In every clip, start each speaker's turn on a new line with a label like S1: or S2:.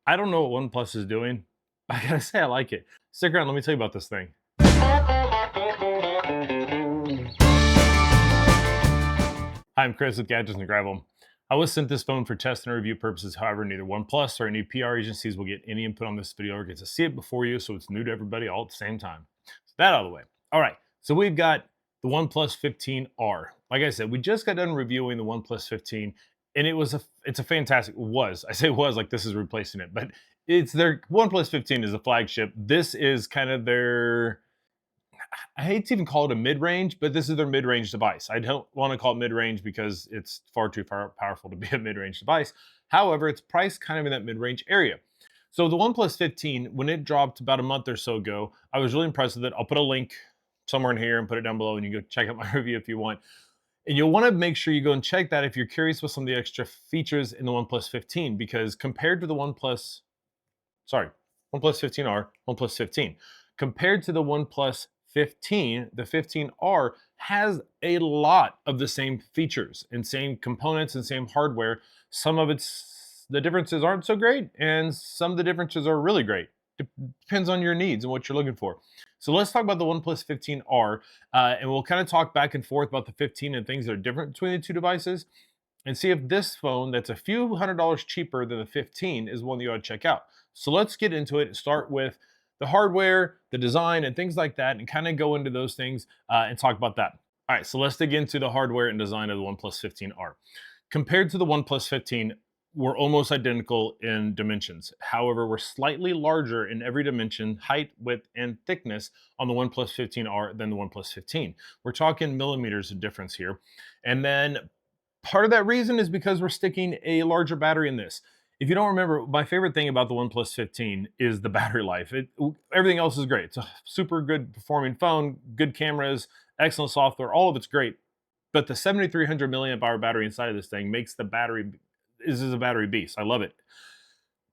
S1: I don't know what OnePlus is doing. I gotta say, I like it. Stick around, let me tell you about this thing. Hi, I'm Chris with Gadgets and Gravel. I was sent this phone for test and review purposes. However, neither OnePlus or any PR agencies will get any input on this video or get to see it before you, so it's new to everybody all at the same time. So that out of the way. All right, so we've got the OnePlus 15R. Like I said, we just got done reviewing the OnePlus 15, and it's a fantastic was. I say was like this is replacing it, but it's their OnePlus 15 is a flagship. This is kind of their, I hate to even call it a mid-range, but this is their mid-range device. I don't want to call it mid-range because it's far too powerful to be a mid-range device. However, it's priced kind of in that mid-range area. So the OnePlus 15, when it dropped about a month or so ago, I was really impressed with it. I'll put a link somewhere in here and put it down below, and you can go check out my review if you want. And you'll want to make sure you go and check that if you're curious with some of the extra features in the OnePlus 15, because compared to the OnePlus 15R, OnePlus 15. Compared to the OnePlus 15, the 15R has a lot of the same features and same components and same hardware. Some of the differences aren't so great, and some of the differences are really great. Depends on your needs and what you're looking for. So let's talk about the OnePlus 15R, and we'll kind of talk back and forth about the 15 and things that are different between the two devices, and see if this phone that's a few $100s cheaper than the 15 is one that you ought to check out. So let's get into it and start with the hardware, the design, and things like that, and kind of go into those things and talk about that. All right, so let's dig into the hardware and design of the OnePlus 15R. Compared to the OnePlus 15, we're almost identical in dimensions. However, we're slightly larger in every dimension, height, width, and thickness on the OnePlus 15R than the OnePlus 15. We're talking millimeters of difference here. And then part of that reason is because we're sticking a larger battery in this. If you don't remember, my favorite thing about the OnePlus 15 is the battery life. Everything else is great. It's a super good performing phone, good cameras, excellent software, all of it's great. But the 7,300 milliamp hour battery inside of this thing makes the battery, this is a battery beast. I love it.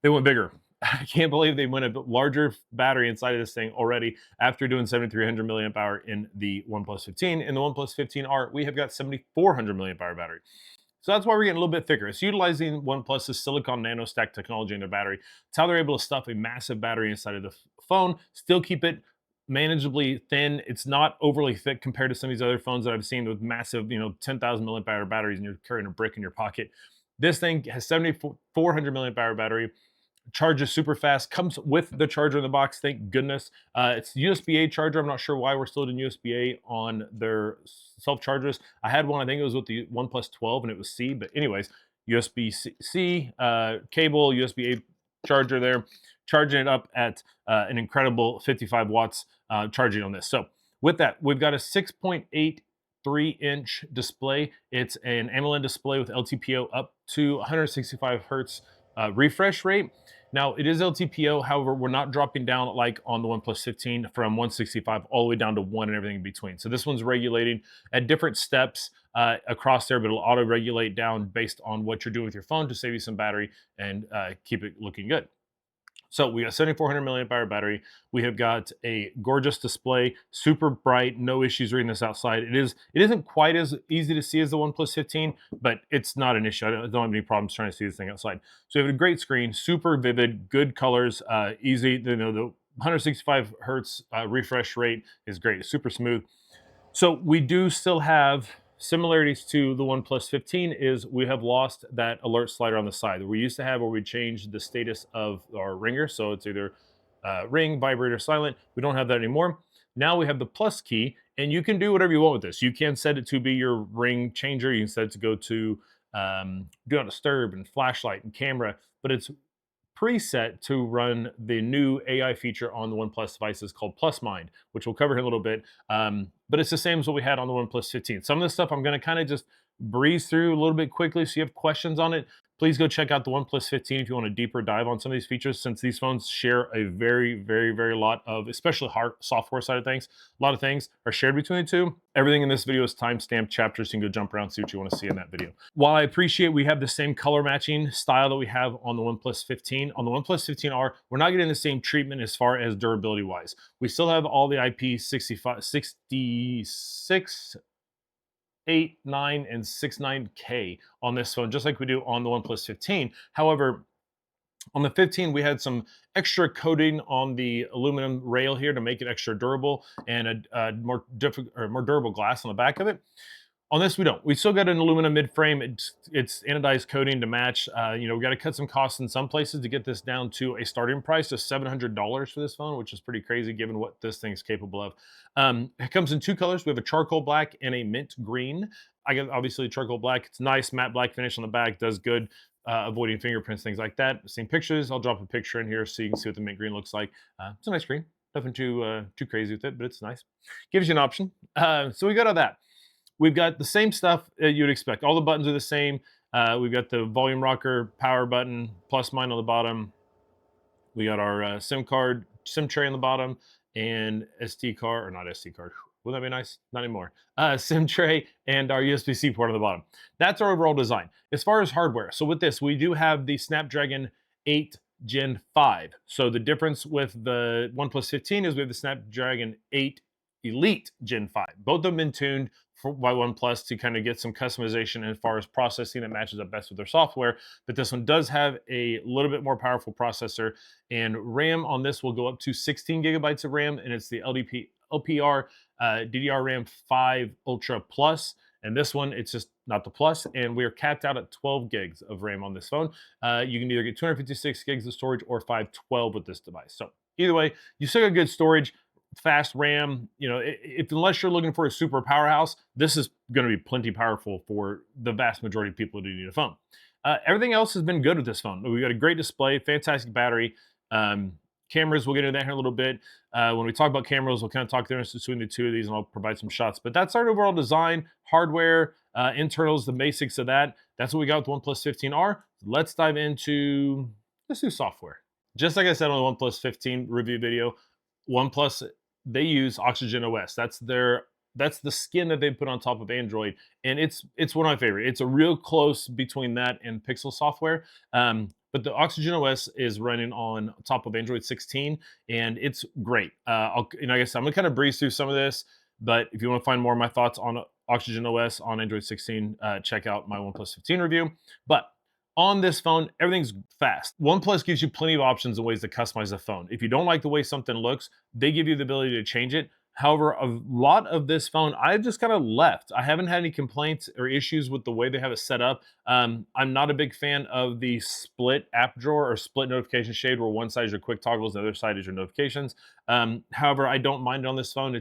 S1: They went bigger. I can't believe they went a larger battery inside of this thing already after doing 7,300 milliamp hour in the OnePlus 15. In the OnePlus 15R, we have got 7,400 milliamp hour battery. So that's why we're getting a little bit thicker. It's utilizing OnePlus's silicon nanostack technology in their battery. It's how they're able to stuff a massive battery inside of the phone, still keep it manageably thin. It's not overly thick compared to some of these other phones that I've seen with massive, 10,000 milliamp hour batteries, and you're carrying a brick in your pocket. This thing has 7,400 milliamp hour battery, charges super fast, comes with the charger in the box, thank goodness. It's USB-A charger. I'm not sure why we're still doing USB-A on their self chargers. I had one, I think it was with the OnePlus 12 and it was C, but anyways, USB-C cable, USB-A charger there, charging it up at an incredible 55 watts charging on this. So with that, we've got a 6.8 3-inch display. It's an AMOLED display with LTPO up to 165 hertz refresh rate. Now it is LTPO, however, we're not dropping down like on the OnePlus 15 from 165 all the way down to 1 and everything in between. So this one's regulating at different steps across there, but it'll auto-regulate down based on what you're doing with your phone to save you some battery and keep it looking good. So we got 7,400 milliamp hour battery. We have got a gorgeous display, super bright, no issues reading this outside. It isn't quite as easy to see as the OnePlus 15, but it's not an issue. I don't have any problems trying to see this thing outside. So we have a great screen, super vivid, good colors, easy. The 165 hertz refresh rate is great, it's super smooth. So we do still have similarities to the OnePlus 15 is we have lost that alert slider on the side that we used to have where we changed the status of our ringer. So it's either ring, vibrator, silent. We don't have that anymore. Now we have the plus key, and you can do whatever you want with this. You can set it to be your ring changer. You can set it to go to do not disturb and flashlight and camera, but it's preset to run the new AI feature on the OnePlus devices called Plus Mind, which we'll cover here in a little bit. But it's the same as what we had on the OnePlus 15. Some of this stuff I'm going to kind of just breeze through a little bit quickly. So you have questions on it, please go check out the OnePlus 15 if you want a deeper dive on some of these features, since these phones share a very, very, very lot of, especially hard software side of things. A lot of things are shared between the two. Everything in this video is timestamped chapters, so you can go jump around, see what you want to see in that video. While I appreciate we have the same color matching style that we have on the OnePlus 15, on the OnePlus 15R, we're not getting the same treatment as far as durability wise. We still have all the IP66, 8, 9, and 69K on this phone, just like we do on the OnePlus 15. However, On the 15, we had some extra coating on the aluminum rail here to make it extra durable, and a more difficult or more durable glass on the back of it. On this, we don't. We still got an aluminum mid-frame. It's anodized coating to match. We got to cut some costs in some places to get this down to a starting price of $700 for this phone, which is pretty crazy given what this thing's capable of. It comes in two colors. We have a charcoal black and a mint green. I got obviously charcoal black. It's nice matte black finish on the back. Does good avoiding fingerprints, things like that. Seen pictures. I'll drop a picture in here so you can see what the mint green looks like. It's a nice green. Nothing too crazy with it, but it's nice. Gives you an option. So we got all that. We've got the same stuff that you'd expect. All the buttons are the same. We've got the volume rocker, power button, plus mine on the bottom. We got our SIM tray on the bottom, and SD card, or not SD card. Wouldn't that be nice? Not anymore. SIM tray and our USB-C port on the bottom. That's our overall design. As far as hardware, so with this, we do have the Snapdragon 8 Gen 5. So the difference with the OnePlus 15 is we have the Snapdragon 8 Elite Gen 5. Both of them been tuned by OnePlus to kind of get some customization as far as processing that matches up best with their software. But this one does have a little bit more powerful processor, and RAM on this will go up to 16 gigabytes of RAM, and it's the LPR DDR RAM 5 Ultra Plus. And this one, it's just not the Plus, and we're capped out at 12 gigs of RAM on this phone. You can either get 256 gigs of storage or 512 with this device. So either way, you still got good storage, fast RAM. Unless you're looking for a super powerhouse, this is going to be plenty powerful for the vast majority of people who need a phone. Everything else has been good with this phone. We got a great display, fantastic battery. Cameras, we'll get into that here in a little bit. When we talk about cameras, we'll kind of talk the difference between the two of these, and I'll provide some shots. But that's our overall design, hardware, internals, the basics of that. That's what we got with OnePlus 15R. Let's dive into, let's do software. Just like I said on the OnePlus 15 review video, OnePlus, they use OxygenOS. That's the skin that they put on top of Android, and it's one of my favorite. It's a real close between that and Pixel software. But the OxygenOS is running on top of Android 16, and it's great. Like I said, I'm gonna kind of breeze through some of this, but if you want to find more of my thoughts on OxygenOS on Android 16, check out my OnePlus 15 review. But on this phone, everything's fast. OnePlus gives you plenty of options and ways to customize the phone. If you don't like the way something looks, they give you the ability to change it. However, a lot of this phone, I've just kind of left. I haven't had any complaints or issues with the way they have it set up. I'm not a big fan of the split app drawer or split notification shade, where one side is your quick toggles, the other side is your notifications. However, I don't mind it on this phone.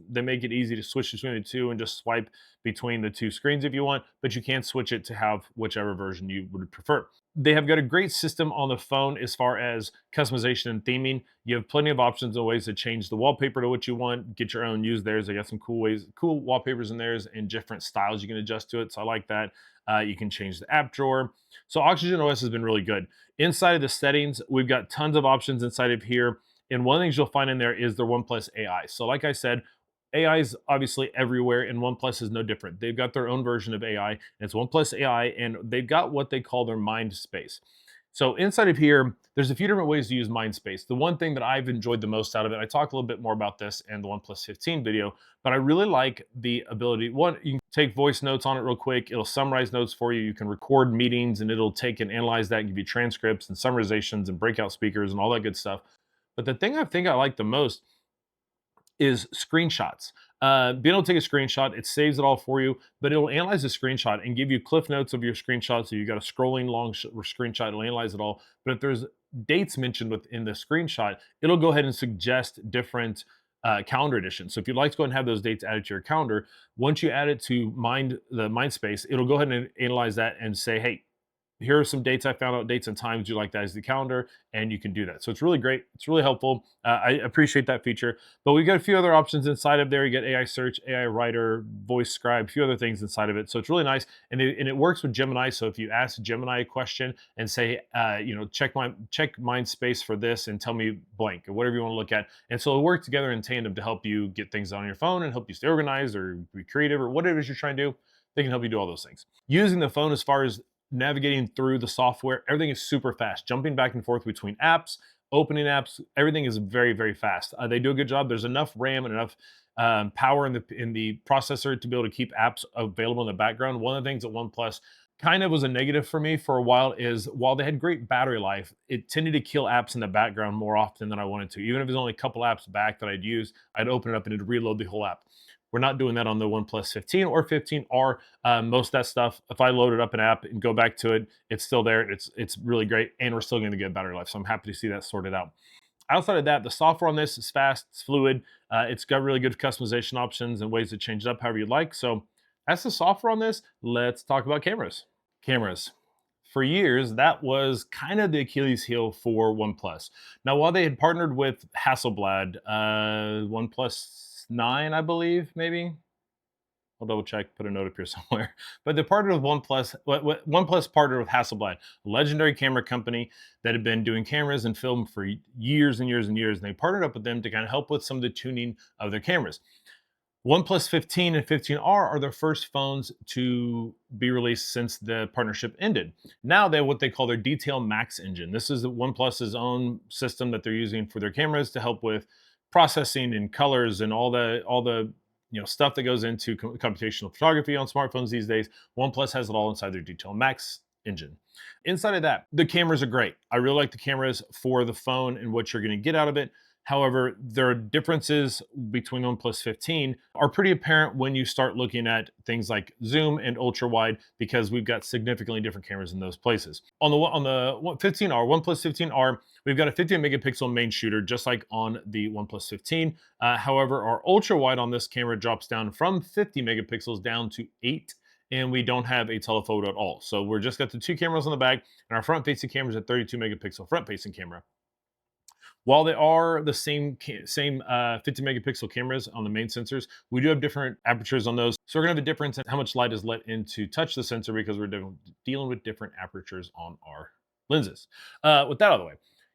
S1: They make it easy to switch between the two and just swipe between the two screens if you want, but you can switch it to have whichever version you would prefer. They have got a great system on the phone as far as customization and theming. You have plenty of options and ways to change the wallpaper to what you want, get your own, use theirs. They got some cool wallpapers in theirs and different styles you can adjust to it. So I like that. You can change the app drawer. So OxygenOS has been really good. Inside of the settings, we've got tons of options inside of here. And one of the things you'll find in there is their OnePlus AI. So like I said, AI is obviously everywhere, and OnePlus is no different. They've got their own version of AI, and it's OnePlus AI, and they've got what they call their mind space. So inside of here, there's a few different ways to use mind space. The one thing that I've enjoyed the most out of it, I talk a little bit more about this in the OnePlus 15 video, but I really like the ability, one, you can take voice notes on it real quick. It'll summarize notes for you. You can record meetings, and it'll take and analyze that and give you transcripts and summarizations and breakout speakers and all that good stuff. But the thing I think I like the most is screenshots. Being able to take a screenshot, it saves it all for you, but it'll analyze the screenshot and give you cliff notes of your screenshot. So you got a scrolling long screenshot, it'll analyze it all. But if there's dates mentioned within the screenshot, it'll go ahead and suggest different calendar editions. So if you'd like to go ahead and have those dates added to your calendar, once you add it to the mind space, it'll go ahead and analyze that and say, hey, here are some dates I found out, dates and times you like that as the calendar, and you can do that. So it's really great. It's really helpful. I appreciate that feature. But we've got a few other options inside of there. You get AI search, AI writer, voice scribe, a few other things inside of it. So it's really nice, and it works with Gemini. So if you ask Gemini a question and say, check mind space for this and tell me blank or whatever you want to look at, and so it'll work together in tandem to help you get things on your phone and help you stay organized or be creative or whatever it is you're trying to do. They can help you do all those things. Using the phone as far as navigating through the software, everything is super fast. Jumping back and forth between apps, opening apps, everything is very, very fast. They do a good job. There's enough RAM and enough power in the processor to be able to keep apps available in the background. One of the things that OnePlus kind of was a negative for me for a while is while they had great battery life, it tended to kill apps in the background more often than I wanted to. Even if there's only a couple apps back that I'd use, I'd open it up and it'd reload the whole app. We're not doing that on the OnePlus 15 or 15R. Most of that stuff, if I loaded up an app and go back to it, it's still there. It's really great, and we're still going to get battery life. So I'm happy to see that sorted out. Outside of that, the software on this is fast, it's fluid, it's got really good customization options and ways to change it up however you like. So that's the software on this. Let's talk about cameras. Cameras. For years, that was kind of the Achilles heel for OnePlus. Now, while they had partnered with Hasselblad, OnePlus 9, I believe, maybe, I'll double check, put a note up here somewhere. But they partnered with OnePlus. OnePlus partnered with Hasselblad, a legendary camera company that had been doing cameras and film for years and years and years. And they partnered up with them to kind of help with some of the tuning of their cameras. OnePlus 15 and 15R are their first phones to be released since the partnership ended. Now they have what they call their Detail Max engine. This is OnePlus's own system that they're using for their cameras to help with processing and colors and all the stuff that goes into computational photography on smartphones these days. OnePlus has it all inside their Detail Max engine. Inside of that, the cameras are great. I really like the cameras for the phone and what you're going to get out of it. However, there are differences between OnePlus 15 are pretty apparent when you start looking at things like zoom and ultra wide because we've got significantly different cameras in those places. On the 15R, OnePlus 15R, we've got a 50 megapixel main shooter just like on the OnePlus 15. However, our ultra wide on this camera drops down from 50 megapixels down to 8, and we don't have a telephoto at all. So we're just got the two cameras on the back, and our front facing camera is a 32 megapixel front facing camera. While they are the same 50 megapixel cameras on the main sensors, we do have different apertures on those. So we're gonna have a difference in how much light is let in to touch the sensor because we're dealing with different apertures on our lenses. With that out of the way,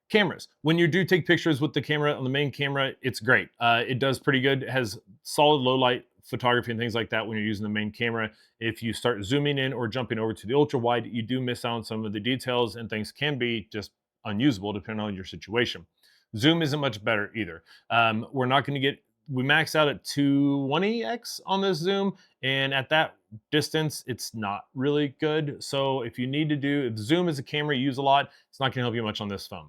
S1: cameras. When you do take pictures with the camera on the main camera, it's great. It does pretty good. It has solid low light photography and things like that when you're using the main camera. If you start zooming in or jumping over to the ultra wide, you do miss out on some of the details and things can be just unusable depending on your situation. Zoom isn't much better either. We're not going to get, we max out at 220x on this zoom, and at that distance, it's not really good. So if you need to do, if zoom is a camera you use a lot, it's not going to help you much on this phone.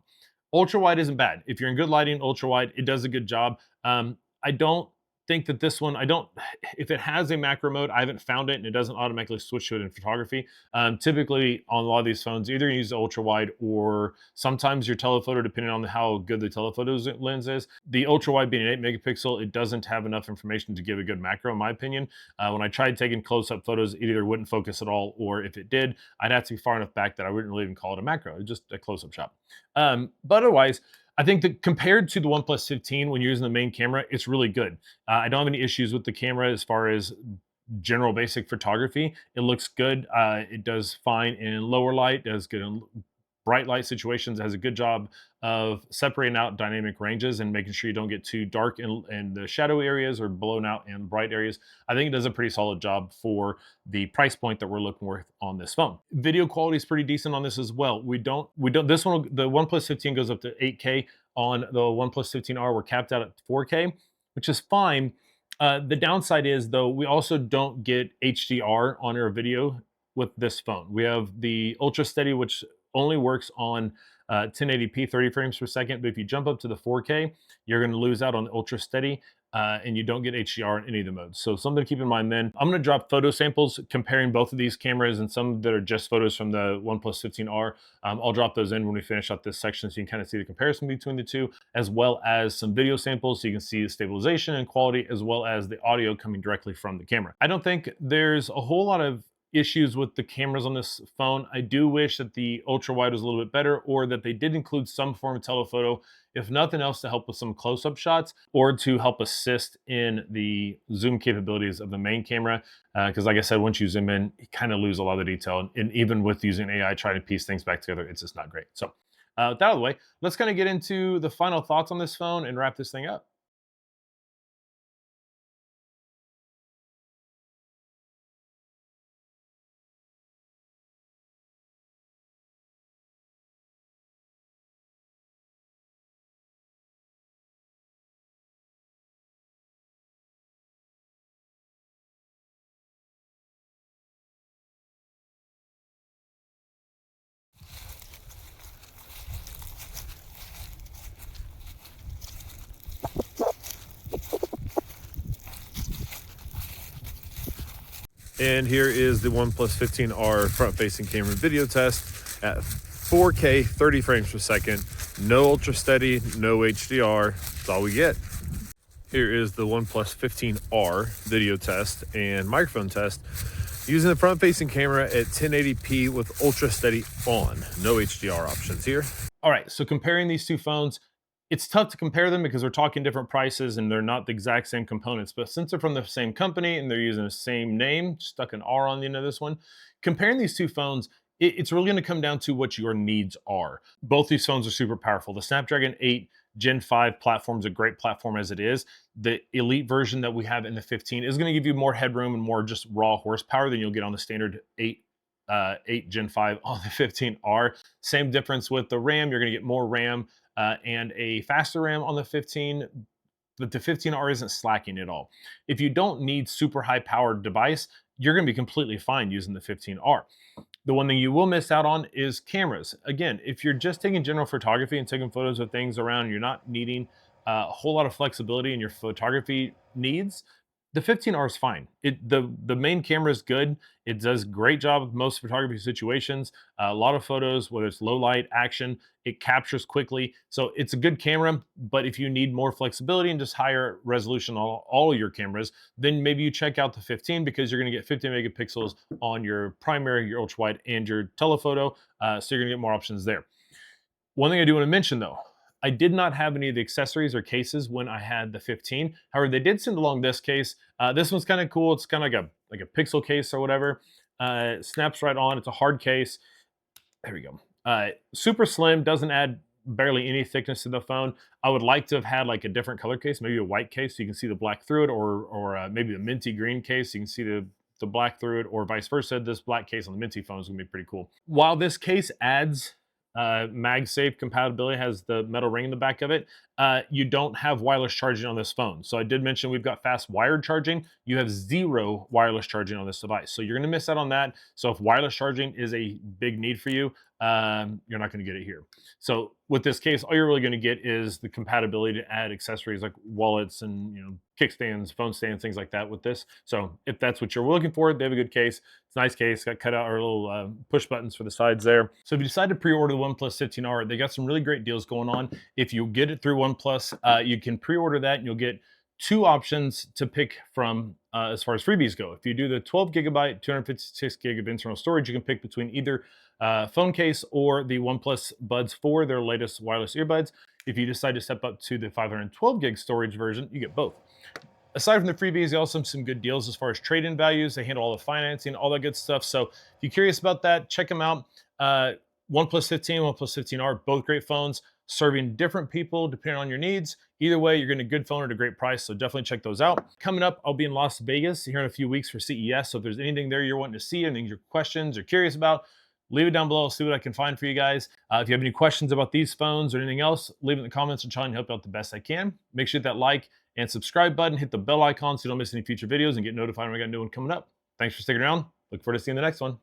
S1: Ultra wide isn't bad. If you're in good lighting, ultra wide, it does a good job. I don't think that this one, I don't, if it has a macro mode, I haven't found it and it doesn't automatically switch to it in photography. Typically on a lot of these phones, either you use ultra wide or sometimes your telephoto, depending on how good the telephoto lens is. The ultra wide being an 8 megapixel, it doesn't have enough information to give a good macro, in my opinion. When I tried taking close up photos, it either wouldn't focus at all, or if it did, I'd have to be far enough back that I wouldn't really even call it a macro. It's just a close up shot. But otherwise, I think that compared to the OnePlus 15, when you're using the main camera, it's really good. I don't have any issues with the camera as far as general basic photography. It looks good. It does fine in lower light, does good in bright light situations. It has a good job of separating out dynamic ranges and making sure you don't get too dark in the shadow areas or blown out in bright areas. I think it does a pretty solid job for the price point that we're looking for on this phone. Video quality is pretty decent on this as well. This one, the OnePlus 15 goes up to 8K. On the OnePlus 15R, we're capped out at 4K, which is fine. The downside is, though, we also don't get HDR on our video with this phone. We have the Ultra Steady, which only works on 1080p 30 frames per second, but if you jump up to the 4K, you're going to lose out on the Ultra Steady, and you don't get HDR in any of the modes. So something to keep in mind then. I'm going to drop photo samples comparing both of these cameras and some that are just photos from the OnePlus 15R. I'll drop those in when we finish up this section so you can kind of see the comparison between the two, as well as some video samples so you can see the stabilization and quality, as well as the audio coming directly from the camera. I don't think there's a whole lot of issues with the cameras on this phone. I do wish that the ultra wide was a little bit better, or that they did include some form of telephoto, if nothing else to help with some close-up shots or to help assist in the zoom capabilities of the main camera. Because like I said, once you zoom in, you kind of lose a lot of the detail. And even with using AI trying to piece things back together, it's just not great. So with that out of the way, let's kind of get into the final thoughts on this phone and wrap this thing up. And here is the OnePlus 15R front-facing camera video test at 4K, 30 frames per second. No ultra steady, no HDR. That's all we get. Here is the OnePlus 15R video test and microphone test using the front-facing camera at 1080p with ultra steady on. No HDR options here. All right, so comparing these two phones, it's tough to compare them because we're talking different prices and they're not the exact same components. But since they're from the same company and they're using the same name, stuck an R on the end of this one, comparing these two phones, it's really going to come down to what your needs are. Both these phones are super powerful. The Snapdragon 8 Gen 5 platform is a great platform as it is. The Elite version that we have in the 15 is going to give you more headroom and more just raw horsepower than you'll get on the standard 8 Gen 5 on the 15R. Same difference with the RAM. You're going to get more RAM and a faster RAM on the 15, but the 15R isn't slacking at all. If you don't need super high powered device, you're going to be completely fine using the 15R. The one thing you will miss out on is cameras. Again, if you're just taking general photography and taking photos of things around, you're not needing a whole lot of flexibility in your photography needs, the 15R is fine. The main camera is good. It does a great job with most photography situations. A lot of photos, whether it's low light, action, it captures quickly. So it's a good camera, but if you need more flexibility and just higher resolution on all your cameras, then maybe you check out the 15 because you're gonna get 50 megapixels on your primary, your ultra wide, and your telephoto. So you're gonna get more options there. One thing I do want to mention though, I did not have any of the accessories or cases when I had the 15. However, they did send along this case. This one's kind of cool. It's kind of like a pixel case or whatever. It snaps right on. It's a hard case. There we go. Super slim, doesn't add barely any thickness to the phone. I would like to have had like a different color case, maybe a white case so you can see the black through it, or maybe a minty green case so you can see the black through it, or vice versa. This black case on the minty phone is gonna be pretty cool. While this case adds MagSafe compatibility, has the metal ring in the back of it, you don't have wireless charging on this phone. So I did mention we've got fast wired charging. You have 0 wireless charging on this device. So you're going to miss out on that. So if wireless charging is a big need for you, you're not going to get it here. So with this case, all you're really going to get is the compatibility to add accessories like wallets and kickstands, phone stands, things like that with this. So if that's what you're looking for, they have a good case. It's a nice case. Got cut out our little push buttons for the sides there. So if you decide to pre-order the OnePlus 15R, they got some really great deals going on. If you get it through OnePlus, you can pre-order that and you'll get 2 options to pick from as far as freebies go. If you do the 12 gigabyte, 256 gig of internal storage, you can pick between either phone case or the OnePlus Buds 4, their latest wireless earbuds. If you decide to step up to the 512 gig storage version, you get both. Aside from the freebies, they also have some good deals as far as trade-in values. They handle all the financing, all that good stuff. So if you're curious about that, check them out. OnePlus 15, OnePlus 15R, both great phones, serving different people depending on your needs. Either way, you're getting a good phone at a great price, so definitely check those out. Coming up, I'll be in Las Vegas here in a few weeks for CES, so if there's anything there you're wanting to see, anything your questions or curious about, leave it down below. I'll see what I can find for you guys. If you have any questions about these phones or anything else, leave it in the comments. I'll try and help you out the best I can. Make sure to hit that like and subscribe button, hit the bell icon so you don't miss any future videos and get notified when I got a new one coming up. Thanks for sticking around. Look forward to seeing the next one.